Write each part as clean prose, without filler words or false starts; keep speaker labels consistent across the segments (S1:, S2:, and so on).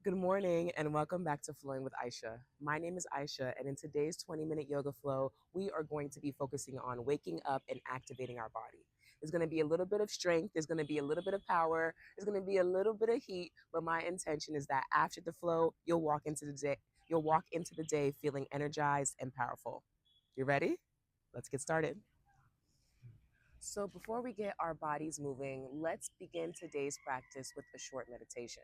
S1: Good morning and welcome back to Flowing with Aisha. My name is Aisha, and in today's 20-minute yoga flow, we are going to be focusing on waking up and activating our body. There's going to be a little bit of strength, there's going to be a little bit of power, there's going to be a little bit of heat, but my intention is that after the flow, you'll walk into the day feeling energized and powerful. You ready? Let's get started. So, before we get our bodies moving, let's begin today's practice with a short meditation.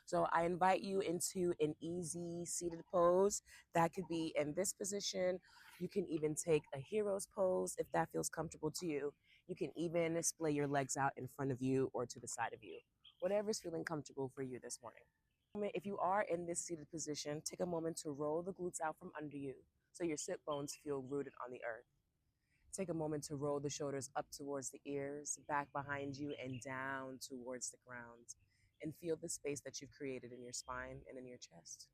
S1: So I invite you into an easy seated pose. That could be in this position. You can even take a hero's pose if that feels comfortable to you. You can even splay your legs out in front of you or to the side of you, whatever's feeling comfortable for you this morning. If you are in this seated position, take a moment to roll the glutes out from under you so your sit bones feel rooted on the earth. Take a moment to roll the shoulders up towards the ears, back behind you, and down towards the ground. And feel the space that you've created in your spine and in your chest.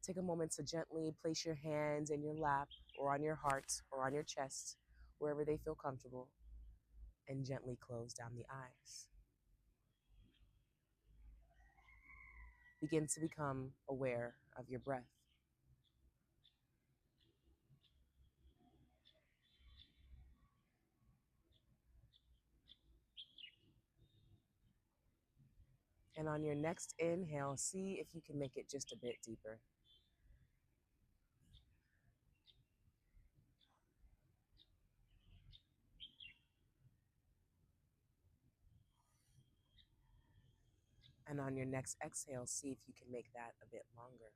S1: Take a moment to gently place your hands in your lap or on your heart or on your chest, wherever they feel comfortable, and gently close down the eyes. Begin to become aware of your breath. And on your next inhale, see if you can make it just a bit deeper. And on your next exhale, see if you can make that a bit longer.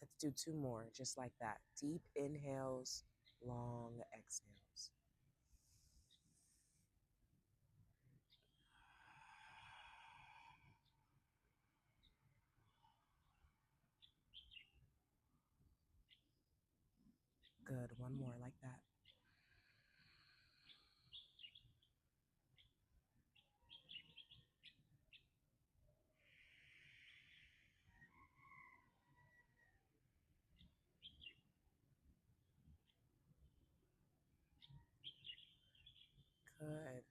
S1: Let's do two more, just like that. Deep inhales, long exhales. Good. One more like that. Good.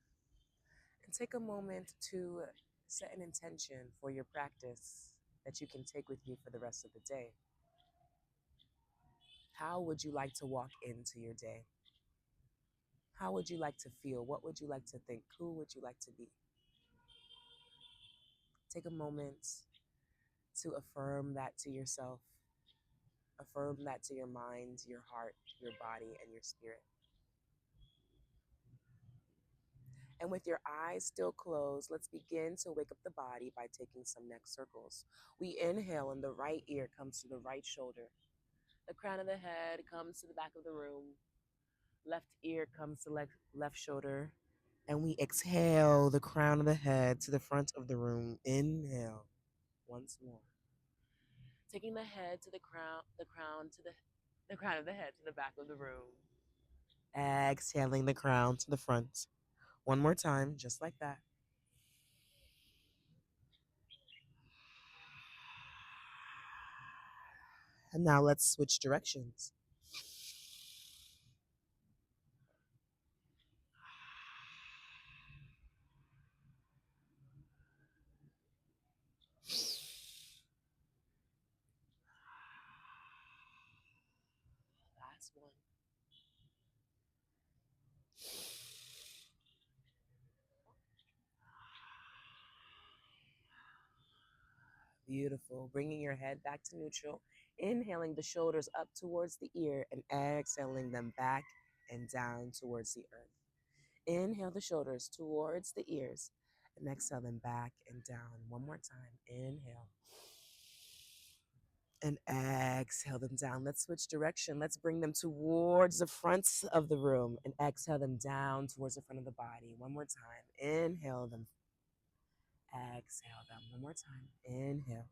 S1: And take a moment to set an intention for your practice that you can take with you for the rest of the day. How would you like to walk into your day? How would you like to feel? What would you like to think? Who would you like to be? Take a moment to affirm that to yourself. Affirm that to your mind, your heart, your body, and your spirit. And with your eyes still closed, let's begin to wake up the body by taking some neck circles. We inhale and the right ear comes to the right shoulder. The crown of the head comes to the back of the room. Left ear comes to left shoulder. And we exhale the crown of the head to the front of the room. Inhale once more. Taking the head to the crown of the head to the back of the room. Exhaling the crown to the front. One more time, just like that. And now let's switch directions. Last one. Beautiful. Bringing your head back to neutral. Inhaling the shoulders up towards the ear and exhaling them back and down towards the earth. Inhale the shoulders towards the ears and exhale them back and down. One more time. Inhale and exhale them down. Let's switch direction. Let's bring them towards the front of the room and exhale them down towards the front of the body. One more time. Inhale them. Exhale them. One more time. Inhale.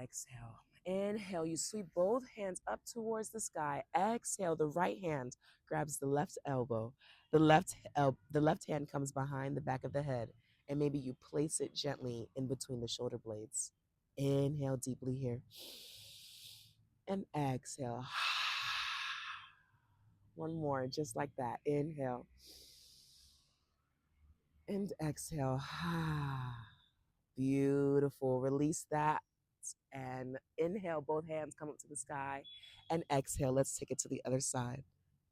S1: Exhale. Inhale, you sweep both hands up towards the sky. Exhale, the right hand grabs the left elbow. The left hand comes behind the back of the head, and maybe you place it gently in between the shoulder blades. Inhale deeply here. and exhale. One more, just like that. Inhale and exhale. Beautiful. Release that and inhale. Both hands come up to the sky and exhale. Let's take it to the other side.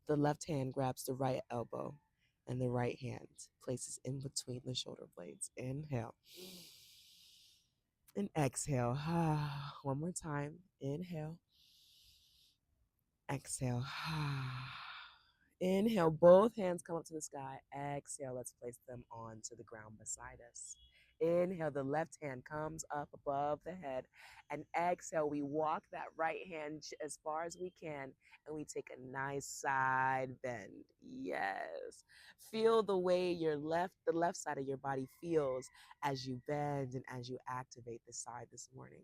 S1: The left hand grabs the right elbow and the right hand places in between the shoulder blades. Inhale and exhale. One more time. Inhale, exhale. Inhale, both hands come up to the sky. Exhale, let's place them onto the ground beside us. Inhale, the left hand comes up above the head. And exhale, we walk that right hand as far as we can. And we take a nice side bend. Yes. Feel the way the left side of your body feels as you bend and as you activate the side this morning.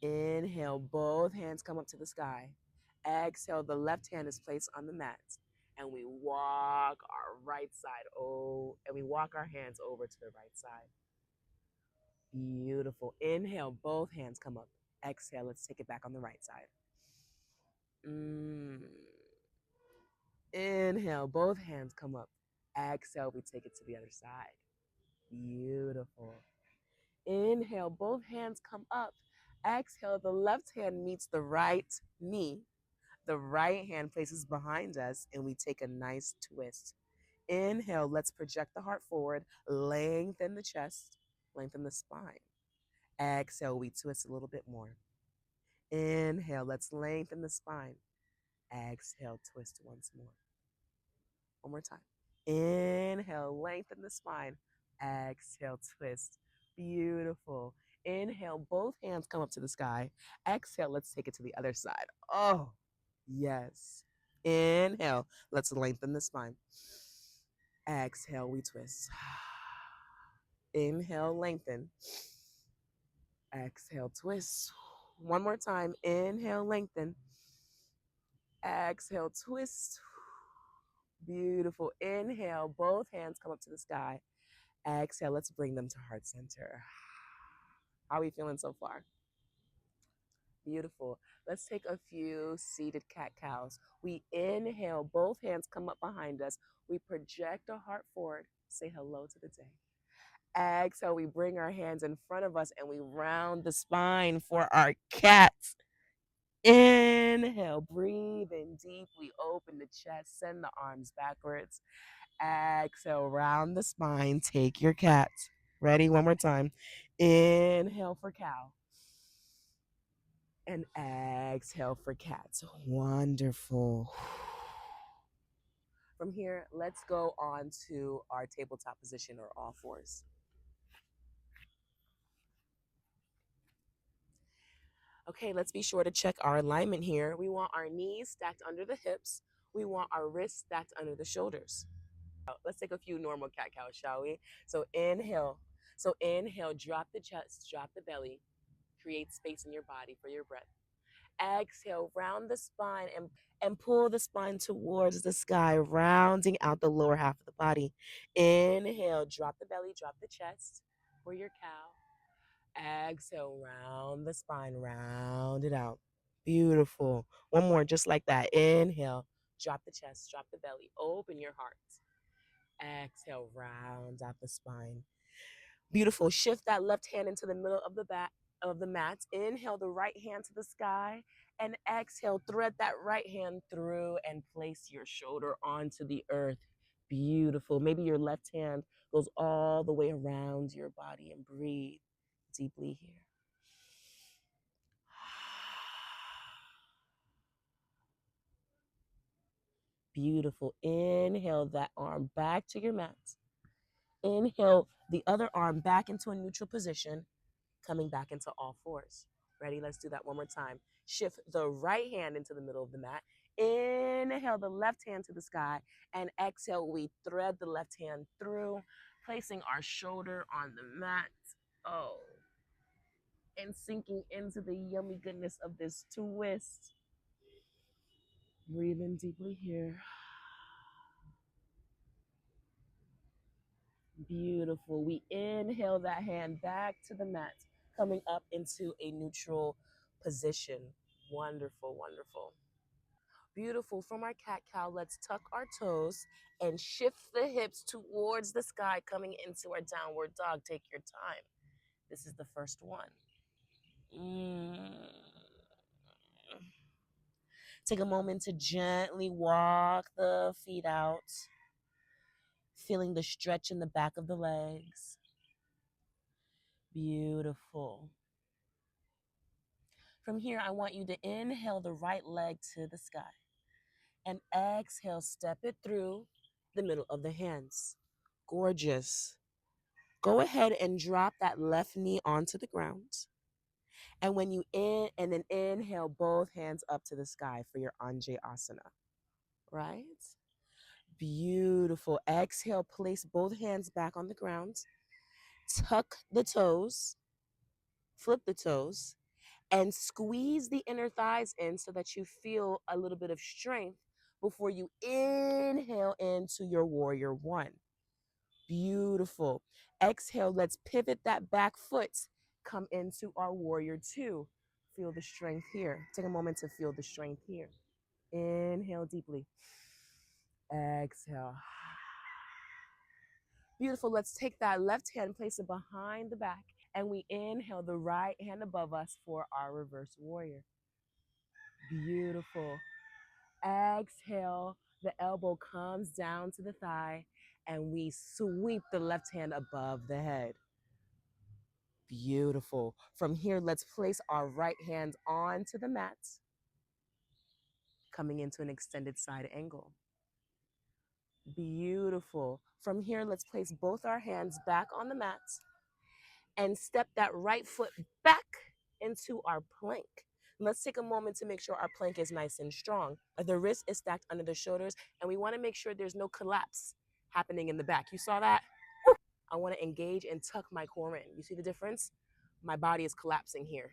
S1: Inhale, both hands come up to the sky. Exhale, the left hand is placed on the mat. And we walk our right side, and we walk our hands over to the right side. Beautiful. Inhale, both hands come up. Exhale, let's take it back on the right side. Inhale, both hands come up. Exhale, we take it to the other side. Beautiful. Inhale, both hands come up. Exhale, the left hand meets the right knee. The right hand places behind us, and we take a nice twist. Inhale, let's project the heart forward, lengthen the chest, lengthen the spine. Exhale, we twist a little bit more. Inhale, let's lengthen the spine. Exhale, twist once more. One more time. Inhale, lengthen the spine. Exhale, twist. Beautiful. Inhale, both hands come up to the sky. Exhale, let's take it to the other side. Oh, yes. Inhale, let's lengthen the spine. Exhale, we twist. Inhale, lengthen. Exhale, twist. One more time. Inhale, lengthen. Exhale, twist. Beautiful. Inhale, both hands come up to the sky. Exhale, let's bring them to heart center. How are we feeling so far? Beautiful. Let's take a few seated cat cows. We inhale, both hands come up behind us. We project our heart forward. Say hello to the day. Exhale, we bring our hands in front of us and we round the spine for our cats. Inhale, breathe in deep. We open the chest, send the arms backwards. Exhale, round the spine. Take your cat. Ready? One more time. Inhale for cow. And exhale for cats. Wonderful. From here, let's go on to our tabletop position or all fours. Okay, let's be sure to check our alignment here. We want our knees stacked under the hips. We want our wrists stacked under the shoulders. Let's take a few normal cat cows, shall we? So inhale. Drop the chest, drop the belly. Create space in your body for your breath. Exhale, round the spine and pull the spine towards the sky, rounding out the lower half of the body. Inhale, drop the belly, drop the chest for your cow. Exhale, round the spine, round it out. Beautiful. One more, just like that. Inhale, drop the chest, drop the belly, open your heart. Exhale, round out the spine. Beautiful. Shift that left hand into the middle of the back of the mat. Inhale the right hand to the sky and exhale, thread that right hand through and place your shoulder onto the earth. Beautiful. Maybe your left hand goes all the way around your body and breathe deeply here. Beautiful. Inhale that arm back to your mat. Inhale the other arm back into a neutral position, coming back into all fours. Ready? Let's do that one more time. Shift the right hand into the middle of the mat. Inhale the left hand to the sky. And exhale, we thread the left hand through, placing our shoulder on the mat. Oh. And sinking into the yummy goodness of this twist. Breathe in deeply here. Beautiful. We inhale that hand back to the mat, coming up into a neutral position. Wonderful, wonderful. Beautiful. From our cat cow, let's tuck our toes and shift the hips towards the sky, coming into our downward dog. Take your time. This is the first one. Mm. Take a moment to gently walk the feet out, feeling the stretch in the back of the legs. Beautiful. From here, I want you to inhale the right leg to the sky and exhale, step it through the middle of the hands. Gorgeous. Go ahead and drop that left knee onto the ground. And when you and then inhale both hands up to the sky for your Anjasana, right? Beautiful. Exhale, place both hands back on the ground. Tuck the toes, flip the toes, and squeeze the inner thighs in so that you feel a little bit of strength before you inhale into your warrior one. Beautiful. Exhale, let's pivot that back foot. Come into our warrior two. Feel the strength here. Take a moment to feel the strength here. Inhale deeply. Exhale. Beautiful. Let's take that left hand, place it behind the back, and we inhale the right hand above us for our reverse warrior. Beautiful. Exhale, the elbow comes down to the thigh, and we sweep the left hand above the head. Beautiful. From here, let's place our right hand onto the mat, coming into an extended side angle. Beautiful. From here, let's place both our hands back on the mat and step that right foot back into our plank. Let's take a moment to make sure our plank is nice and strong. The wrist is stacked under the shoulders, and we want to make sure there's no collapse happening in the back. You saw that? I want to engage and tuck my core in. You see the difference? My body is collapsing here.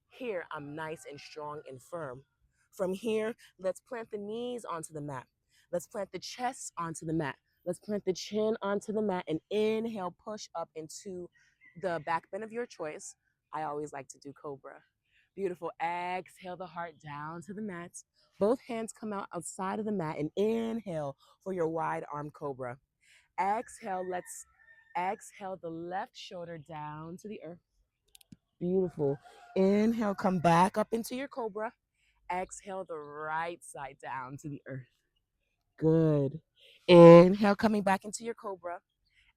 S1: Here, I'm nice and strong and firm. From here, let's plant the knees onto the mat. Let's plant the chest onto the mat. Let's plant the chin onto the mat and inhale, push up into the back bend of your choice. I always like to do cobra. Beautiful. Exhale the heart down to the mat. Both hands come out outside of the mat and inhale for your wide arm cobra. Exhale, let's exhale the left shoulder down to the earth. Beautiful. Inhale, come back up into your cobra. Exhale the right side down to the earth. Good. Inhale, coming back into your cobra.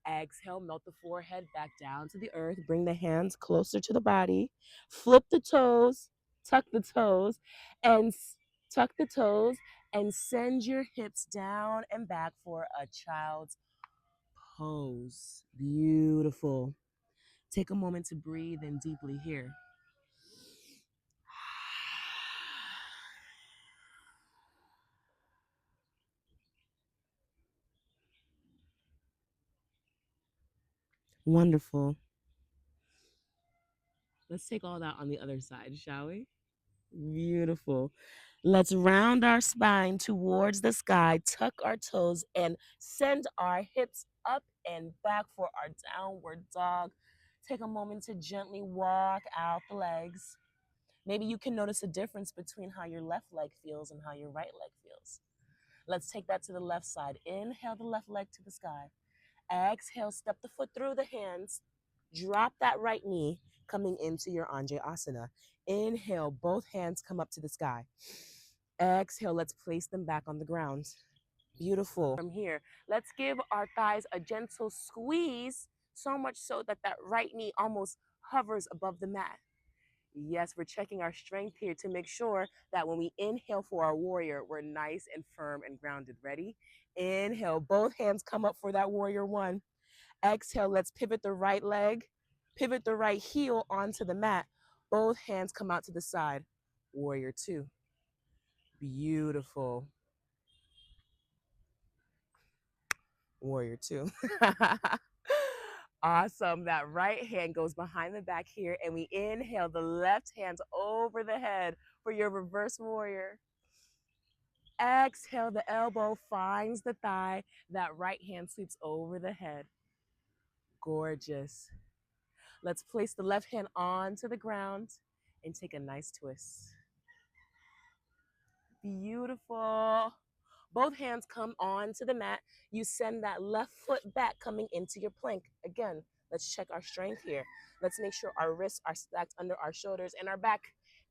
S1: Exhale, melt the forehead back down to the earth. Bring the hands closer to the body. Flip the toes, tuck the toes, and tuck the toes, and send your hips down and back for a child's pose. Beautiful. Take a moment to breathe in deeply here. Wonderful. Let's take all that on the other side, shall we? Beautiful. Let's round our spine towards the sky, tuck our toes, and send our hips up and back for our downward dog. Take a moment to gently walk out the legs. Maybe you can notice a difference between how your left leg feels and how your right leg feels. Let's take that to the left side. Inhale the left leg to the sky. Exhale, step the foot through the hands. Drop that right knee, coming into your Anjasana. Inhale, both hands come up to the sky. Exhale, let's place them back on the ground. Beautiful. From here, let's give our thighs a gentle squeeze, so much so that that right knee almost hovers above the mat. Yes, we're checking our strength here to make sure that when we inhale for our warrior, we're nice and firm and grounded. Ready? Inhale, both hands come up for that warrior one. Exhale, let's pivot the right leg, pivot the right heel onto the mat. Both hands come out to the side. Warrior two. Beautiful. Warrior two. Awesome. That right hand goes behind the back here, and we inhale the left hand over the head for your reverse warrior. Exhale, the elbow finds the thigh. That right hand sweeps over the head. Gorgeous. Let's place the left hand onto the ground and take a nice twist. Beautiful. Both hands come onto the mat. You send that left foot back coming into your plank. Again, let's check our strength here. Let's make sure our wrists are stacked under our shoulders and our back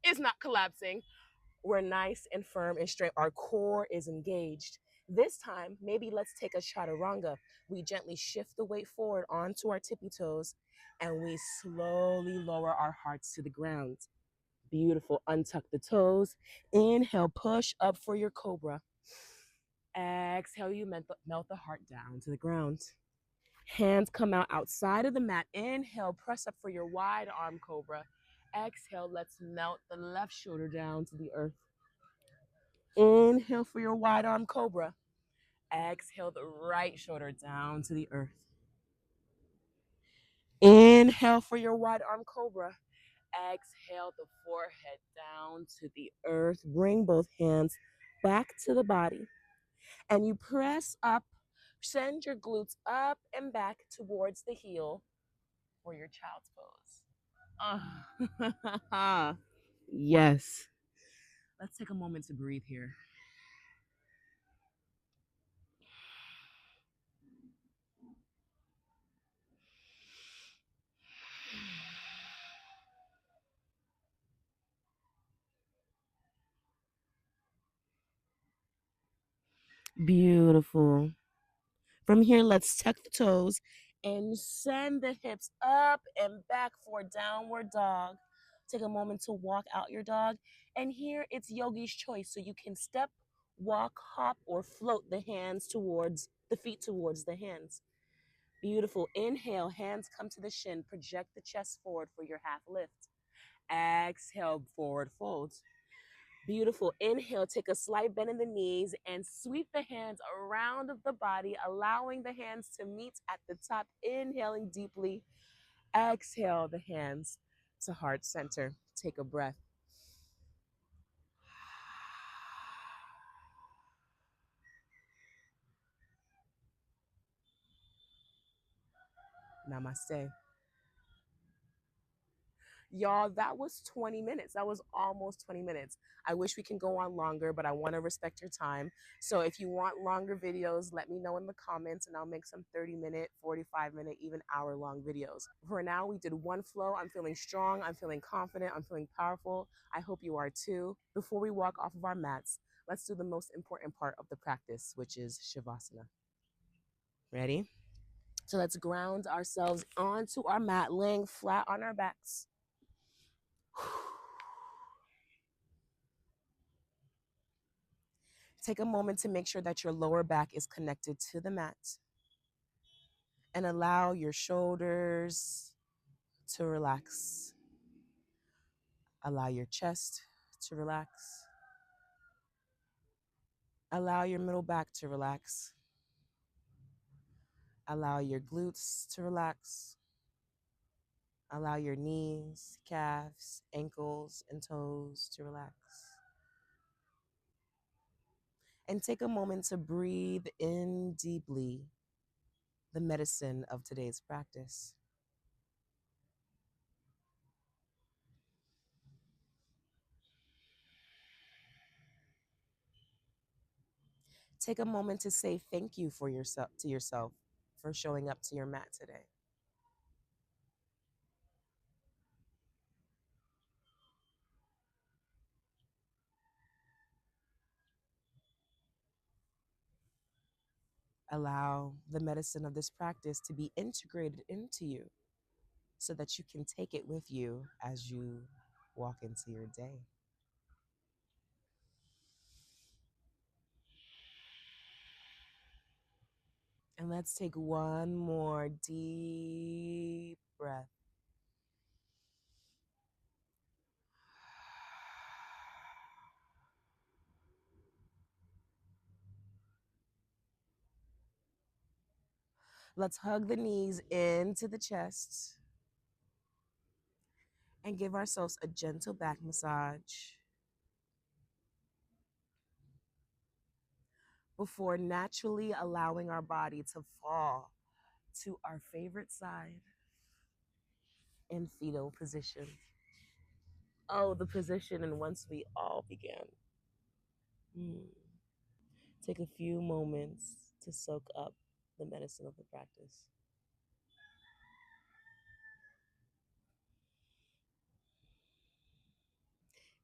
S1: is not collapsing. We're nice and firm and straight. Our core is engaged. This time, maybe let's take a chaturanga. We gently shift the weight forward onto our tippy toes and we slowly lower our hearts to the ground. Beautiful. Untuck the toes. Inhale, push up for your cobra. Exhale, you melt the heart down to the ground. Hands come out outside of the mat. Inhale, press up for your wide arm cobra. Exhale, let's melt the left shoulder down to the earth. Inhale for your wide arm cobra. Exhale the right shoulder down to the earth. Inhale for your wide arm cobra. Exhale the forehead down to the earth. Bring both hands back to the body. And you press up, send your glutes up and back towards the heel for your child's pose. Yes. Let's take a moment to breathe here. Beautiful. From here, let's tuck the toes and send the hips up and back for downward dog. Take a moment to walk out your dog. And here it's yogi's choice. So you can step, walk, hop, or float the hands towards the feet towards the hands. Beautiful. Inhale, hands come to the shin. Project the chest forward for your half lift. Exhale, forward fold. Beautiful. Inhale, take a slight bend in the knees and sweep the hands around the body, allowing the hands to meet at the top. Inhaling deeply. Exhale the hands to heart center. Take a breath. Namaste. Y'all, that was 20 minutes. That was almost 20 minutes. I wish we can go on longer, but I want to respect your time. So if you want longer videos, let me know in the comments and I'll make some 30-minute, 45-minute, even hour-long videos. For now, we did one flow. I'm feeling strong. I'm feeling confident. I'm feeling powerful. I hope you are too. Before we walk off of our mats, let's do the most important part of the practice, which is Shavasana. Ready? So let's ground ourselves onto our mat, laying flat on our backs. Take a moment to make sure that your lower back is connected to the mat and allow your shoulders to relax. Allow your chest to relax. Allow your middle back to relax. Allow your glutes to relax. Allow your knees, calves, ankles, and toes to relax. And take a moment to breathe in deeply the medicine of today's practice. Take a moment to say thank you for yourself to yourself for showing up to your mat today. Allow the medicine of this practice to be integrated into you so that you can take it with you as you walk into your day. And let's take one more deep breath. Let's hug the knees into the chest and give ourselves a gentle back massage before naturally allowing our body to fall to our favorite side in fetal position. Oh, the position in once we all began. Hmm. Take a few moments to soak up the medicine of the practice.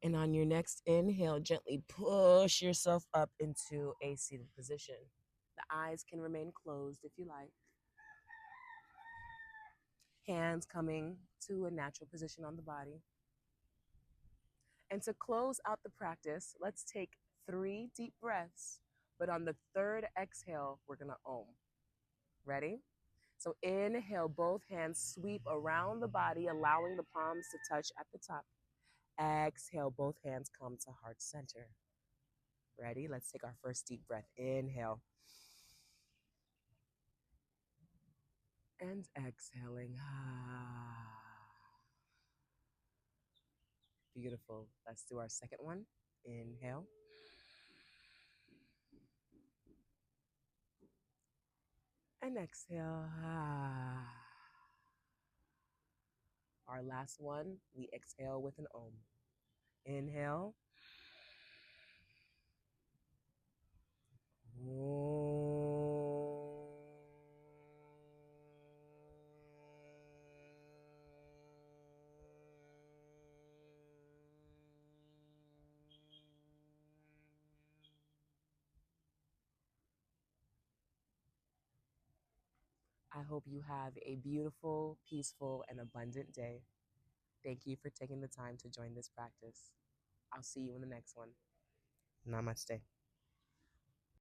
S1: And on your next inhale, gently push yourself up into a seated position. The eyes can remain closed if you like. Hands coming to a natural position on the body. And to close out the practice, let's take 3 deep breaths. But on the third exhale, we're going to Om. Ready? So inhale, both hands sweep around the body, allowing the palms to touch at the top. Exhale, both hands come to heart center. Ready? Let's take our first deep breath. Inhale. And exhaling. Beautiful. Let's do our second one. Inhale. And exhale. Our last one, we exhale with an Om. Inhale. I hope you have a beautiful, peaceful, and abundant day. Thank you for taking the time to join this practice. I'll see you in the next one. Namaste.